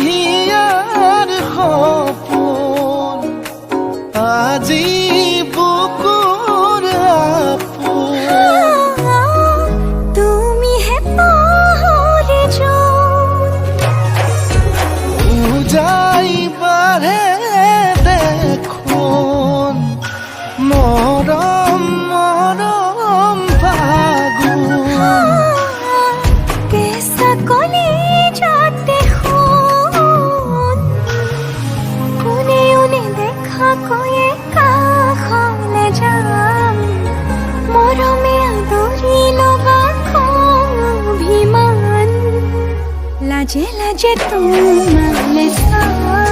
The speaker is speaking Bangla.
দুটিয়াৰ সপোন আজি বুকুৰ আপোন তুমিহে পাহৰি যোন উজাই বাঢ়ে দেখোন মৰম মৰম ফাগুন কেঁচা কলিজাতে সোণ কোনেও নেদেখাকৈয়ে কাষলে যাম মৰমে আদৰি ল'বা অভিমান লাজে লাজে তোমালে চাম